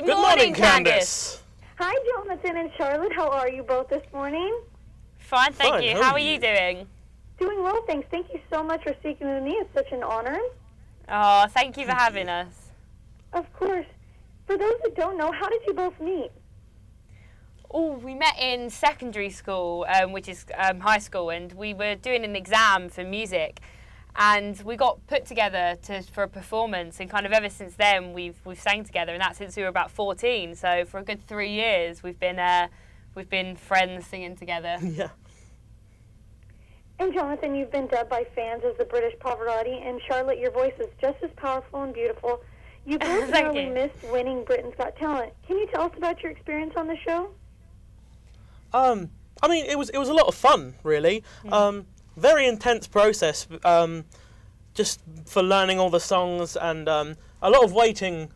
Good morning, Candace. Hi, Jonathan and Charlotte. How are you both this morning? Fine, thank you. How are you doing? Doing well, thanks. Thank you so much for speaking with me. It's such an honor. Oh, thank you for having us. Of course. For those that don't know, how did you both meet? Oh, we met in secondary school, which is high school, and we were doing an exam for music, and we got put together for a performance, and kind of ever since then we've sang together, and that's since we were about 14. So for a good 3 years we've been friends singing together. Yeah. And Jonathan, you've been dubbed by fans as the British Pavarotti, and Charlotte, your voice is just as powerful and beautiful. You both narrowly missed winning Britain's Got Talent. Can you tell us about your experience on the show? I mean, it was a lot of fun, really. Very intense process, just for learning all the songs, and a lot of waiting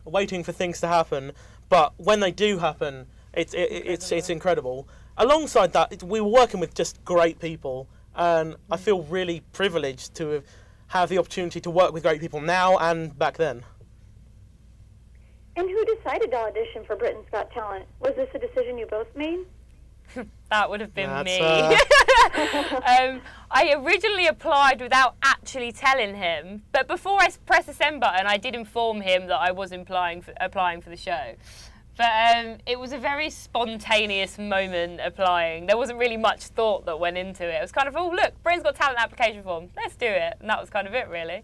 for things to happen. But when they do happen, it's incredible. Alongside that, we were working with just great people, and I feel really privileged to have the opportunity to work with great people now and back then. And who decided to audition for Britain's Got Talent? Was this a decision you both made? That would have been me. I originally applied without actually telling him, but before I pressed the send button, I did inform him that I was applying for the show. But it was a very spontaneous moment applying. There wasn't really much thought that went into it. It was kind of, oh, look, Britain's Got Talent application form. Let's do it. And that was kind of it, really.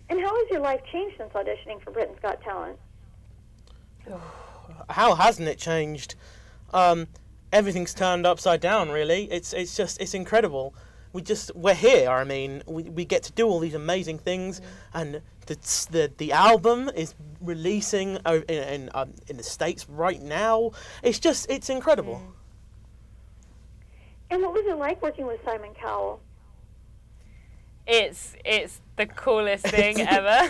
And how has your life changed since auditioning for Britain's Got Talent? How hasn't it changed? Everything's turned upside down, really. It's incredible. We're here. I mean, we get to do all these amazing things, and the album is releasing in the States right now. It's incredible. And what was it like working with Simon Cowell? It's the coolest thing ever.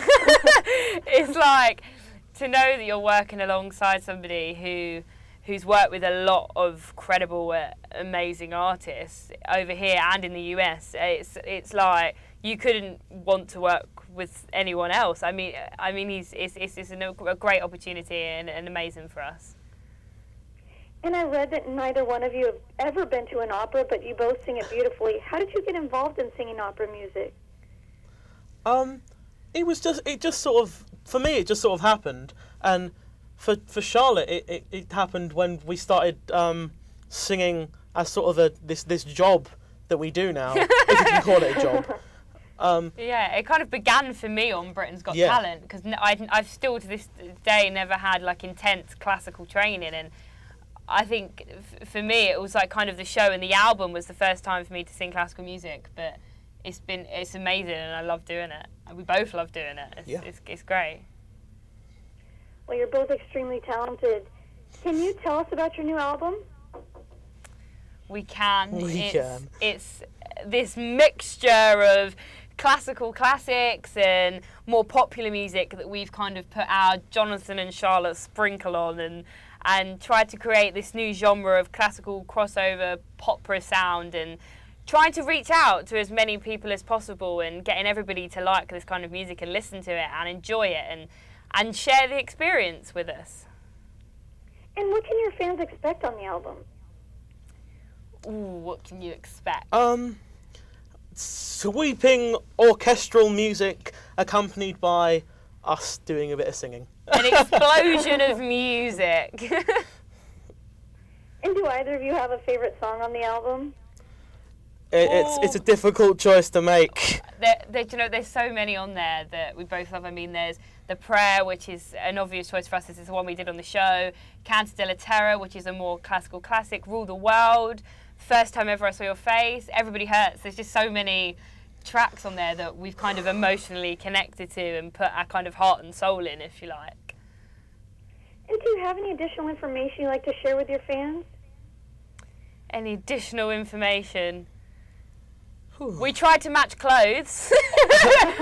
It's like to know that you're working alongside somebody who's worked with a lot of credible, amazing artists over here and in the US. It's like you couldn't want to work with anyone else. I mean, it's a great opportunity and amazing for us. And I read that neither one of you have ever been to an opera, but you both sing it beautifully. How did you get involved in singing opera music? It just sort of happened, and for Charlotte, it happened when we started singing as sort of this job that we do now, if you can call it a job. Yeah, it kind of began for me on Britain's Got Talent, because I've still to this day never had like intense classical training, and I think for me it was like kind of the show and the album was the first time for me to sing classical music, but it's amazing and I love doing it. And we both love doing it. It's great. Well, you're both extremely talented. Can you tell us about your new album? We can. Can. It's this mixture of classical classics and more popular music that we've kind of put our Jonathan and Charlotte sprinkle on and tried to create this new genre of classical crossover opera sound, and trying to reach out to as many people as possible and getting everybody to like this kind of music and listen to it and enjoy it and share the experience with us. And what can your fans expect on the album? Ooh, what can you expect? Sweeping orchestral music accompanied by us doing a bit of singing. An explosion of music. And do either of you have a favorite song on the album? It's a difficult choice to make. There's so many on there that we both love. I mean, there's The Prayer, which is an obvious choice for us. This is the one we did on the show. Canto della Terra, which is a more classical classic. Rule the World. First Time Ever I Saw Your Face. Everybody Hurts. There's just so many tracks on there that we've kind of emotionally connected to and put our kind of heart and soul in, if you like. And do you have any additional information you'd like to share with your fans? Any additional information? We tried to match clothes.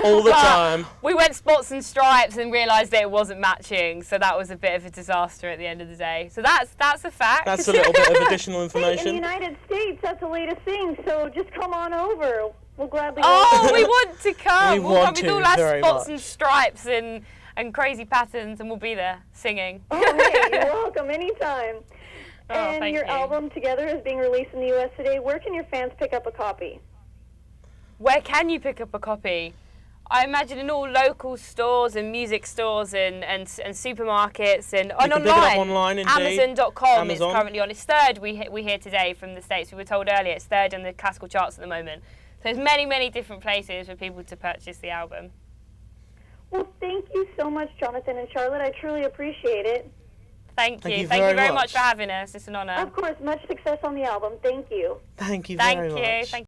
All the time. We went spots and stripes and realised that it wasn't matching, so that was a bit of a disaster at the end of the day. So that's a fact. That's a little bit of additional information. In the United States, that's the latest thing, so just come on over. We'll gladly we want to come. We want come to with all our very spots much. and stripes and and crazy patterns, and we'll be there singing. Oh, hey, you're welcome anytime. Oh, and thank your you. album Together is being released in the U.S. today. Where can your fans pick up a copy? Where can you pick up a copy? I imagine in all local stores and music stores and supermarkets and can online. pick it up online, indeed. Amazon.com is Amazon. currently on. It's third, we hear today from the States. We were told earlier it's third in the classical charts at the moment. So there's many different places for people to purchase the album. Well, thank you so much, Jonathan and Charlotte. I truly appreciate it. Thank you. you Thank you very very much much for having us. It's an honour. Of course, much success on the album. Thank you. Thank you Thank very you. much. Thank